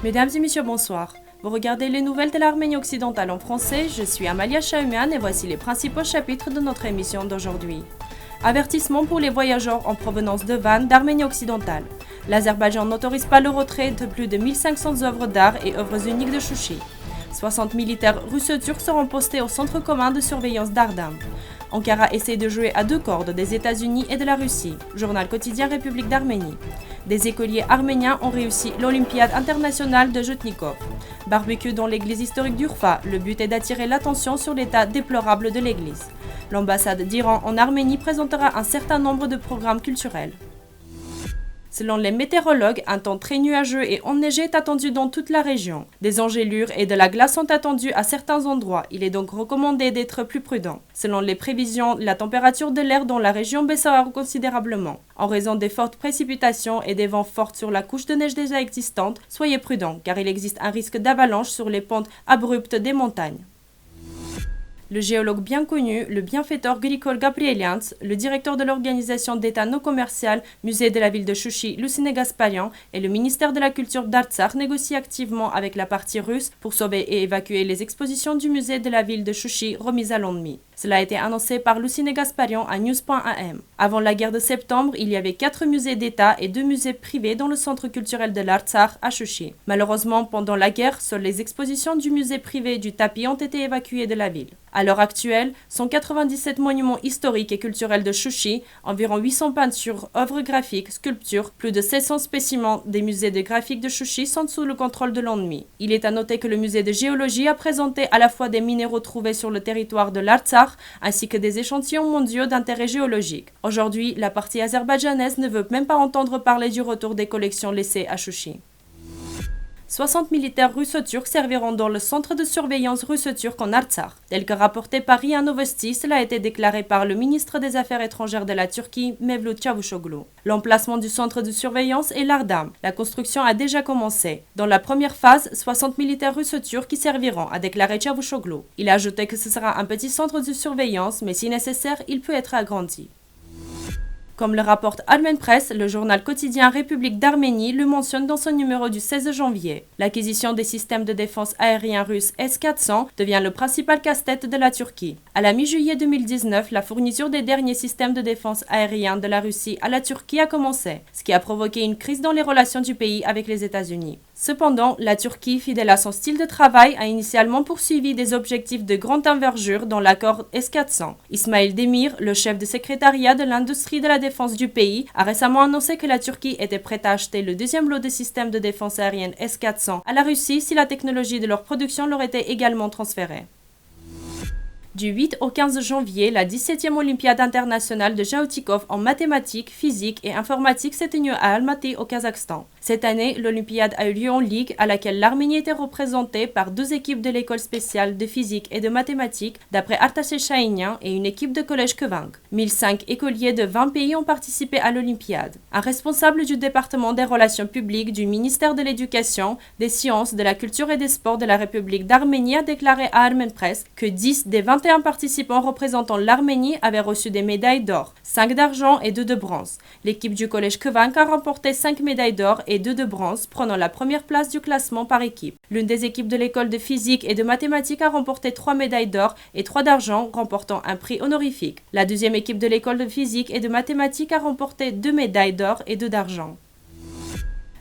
Mesdames et messieurs, bonsoir. Vous regardez les nouvelles de l'Arménie occidentale en français, je suis Amalia Chahumian et voici les principaux chapitres de notre émission d'aujourd'hui. Avertissement pour les voyageurs en provenance de Van d'Arménie occidentale. L'Azerbaïdjan n'autorise pas le retrait de plus de 1500 œuvres d'art et œuvres uniques de Chouchi. 60 militaires russes turcs seront postés au centre commun de surveillance d'Ardam. Ankara essaie de jouer à deux cordes des États-Unis et de la Russie. Journal quotidien République d'Arménie. Des écoliers arméniens ont réussi l'Olympiade internationale de Jotnikov. Barbecue dans l'église historique d'Urfa. Le but est d'attirer l'attention sur l'état déplorable de l'église. L'ambassade d'Iran en Arménie présentera un certain nombre de programmes culturels. Selon les météorologues, un temps très nuageux et enneigé est attendu dans toute la région. Des engelures et de la glace sont attendues à certains endroits. Il est donc recommandé d'être plus prudent. Selon les prévisions, la température de l'air dans la région baissera considérablement. En raison des fortes précipitations et des vents forts sur la couche de neige déjà existante, soyez prudents car il existe un risque d'avalanche sur les pentes abruptes des montagnes. Le géologue bien connu, le bienfaiteur Grigol Gabrielians, le directeur de l'organisation d'État non commercial Musée de la ville de Chouchi, Lucine Gasparian, et le ministère de la Culture d'Artsakh négocient activement avec la partie russe pour sauver et évacuer les expositions du musée de la ville de Chouchi remises à l'ennemi. Cela a été annoncé par Lucine Gasparian à News.am. Avant la guerre de septembre, il y avait 4 musées d'État et 2 musées privés dans le centre culturel de l'Artsakh à Chouchi. Malheureusement, pendant la guerre, seules les expositions du musée privé du Tapi ont été évacuées de la ville. À l'heure actuelle, 197 monuments historiques et culturels de Chouchi, environ 800 peintures, œuvres graphiques, sculptures, plus de 700 spécimens des musées de graphique de Chouchi sont sous le contrôle de l'ennemi. Il est à noter que le musée de géologie a présenté à la fois des minéraux trouvés sur le territoire de l'Artsakh ainsi que des échantillons mondiaux d'intérêt géologique. Aujourd'hui, la partie azerbaïdjanaise ne veut même pas entendre parler du retour des collections laissées à Chouchi. 60 militaires russo-turcs serviront dans le centre de surveillance russo-turc en Artsakh. Tel que rapporté par RIA Novosti, cela a été déclaré par le ministre des Affaires étrangères de la Turquie, Mevlut Çavuşoğlu. L'emplacement du centre de surveillance est l'Ardam. La construction a déjà commencé. Dans la première phase, 60 militaires russo-turcs y serviront, a déclaré Çavuşoğlu. Il a ajouté que ce sera un petit centre de surveillance, mais si nécessaire, il peut être agrandi. Comme le rapporte Armen Press, le journal quotidien République d'Arménie le mentionne dans son numéro du 16 janvier. L'acquisition des systèmes de défense aériens russes S-400 devient le principal casse-tête de la Turquie. À la mi-juillet 2019, la fourniture des derniers systèmes de défense aériens de la Russie à la Turquie a commencé, ce qui a provoqué une crise dans les relations du pays avec les États-Unis. Cependant, la Turquie, fidèle à son style de travail, a initialement poursuivi des objectifs de grande envergure dans l'accord S-400. Ismail Demir, le chef de secrétariat de l'industrie de la défense du pays, a récemment annoncé que la Turquie était prête à acheter le deuxième lot de systèmes de défense aérienne S-400 à la Russie si la technologie de leur production leur était également transférée. Du 8 au 15 janvier, la 17e Olympiade internationale de Jaoutikov en mathématiques, physique et informatique s'est tenue à Almaty au Kazakhstan. Cette année, l'Olympiade a eu lieu en Ligue à laquelle l'Arménie était représentée par 2 équipes de l'école spéciale de physique et de mathématiques d'après Artaché Chahinian et une équipe de collège Kevank. 1005 écoliers de 20 pays ont participé à l'Olympiade. Un responsable du département des relations publiques du ministère de l'Éducation, des Sciences, de la Culture et des Sports de la République d'Arménie a déclaré à Armen Press que 10 des 21 participants représentant l'Arménie avaient reçu des médailles d'or, 5 d'argent et 2 de bronze. L'équipe du collège Kevank a remporté 5 médailles d'or et 2 de bronze, prenant la première place du classement par équipe. L'une des équipes de l'école de physique et de mathématiques a remporté 3 médailles d'or et 3 d'argent, remportant un prix honorifique. La deuxième équipe de l'école de physique et de mathématiques a remporté 2 médailles d'or et 2 d'argent.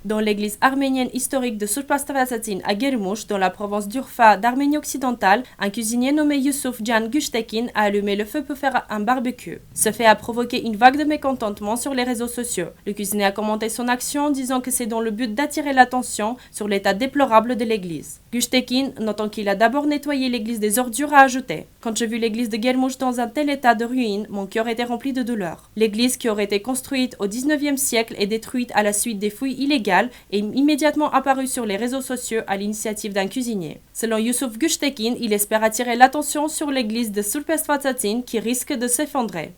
Dans l'église arménienne historique de Surpastrasatin à Germouch, dans la province d'Urfa d'Arménie occidentale, un cuisinier nommé Yusuf Can Güştekin a allumé le feu pour faire un barbecue. Ce fait a provoqué une vague de mécontentement sur les réseaux sociaux. Le cuisinier a commenté son action en disant que c'est dans le but d'attirer l'attention sur l'état déplorable de l'église. Güştekin, notant qu'il a d'abord nettoyé l'église des ordures, a ajouté « Quand j'ai vu l'église de Germouch dans un tel état de ruine, mon cœur était rempli de douleur. L'église qui aurait été construite au 19e siècle est détruite à la suite des fouilles illégales est immédiatement apparu sur les réseaux sociaux à l'initiative d'un cuisinier. Selon Yusuf Güştekin, il espère attirer l'attention sur l'église de Surpastrasatin qui risque de s'effondrer.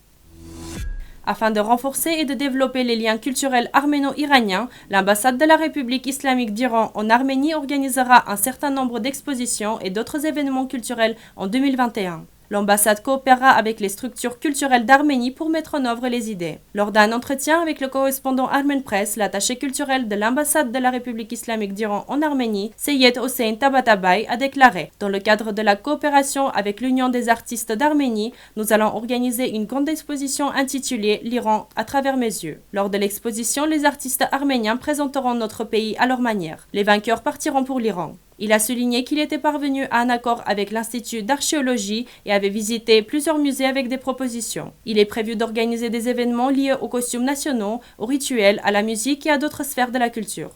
Afin de renforcer et de développer les liens culturels arméno-iraniens, l'ambassade de la République islamique d'Iran en Arménie organisera un certain nombre d'expositions et d'autres événements culturels en 2021. L'ambassade coopérera avec les structures culturelles d'Arménie pour mettre en œuvre les idées. Lors d'un entretien avec le correspondant Armen Press, l'attaché culturel de l'ambassade de la République islamique d'Iran en Arménie, Seyed Hossein Tabatabai, a déclaré « Dans le cadre de la coopération avec l'Union des artistes d'Arménie, nous allons organiser une grande exposition intitulée « L'Iran à travers mes yeux ». Lors de l'exposition, les artistes arméniens présenteront notre pays à leur manière. Les vainqueurs partiront pour l'Iran. Il a souligné qu'il était parvenu à un accord avec l'Institut d'archéologie et avait visité plusieurs musées avec des propositions. Il est prévu d'organiser des événements liés aux costumes nationaux, aux rituels, à la musique et à d'autres sphères de la culture.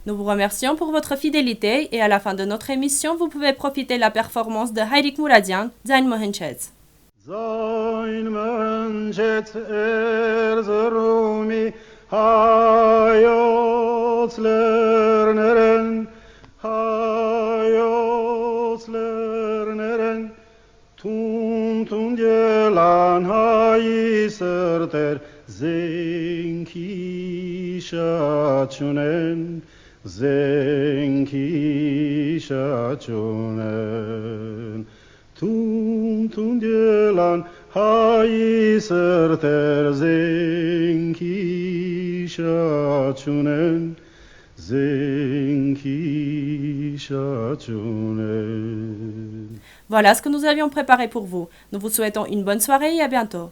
Nous vous remercions pour votre fidélité et à la fin de notre émission, vous pouvez profiter de la performance de Hayrik Mouradian, Zayn Mohenchet. Zayn Mohenchet Erzurumi Hayot Lerneren Hayot Lerneren Tun gelan hayserter Zenki Shachunen Zenki Shachunen Tun gelan hayserter Zenki Shachunen Voilà ce que nous avions préparé pour vous. Nous vous souhaitons une bonne soirée et à bientôt.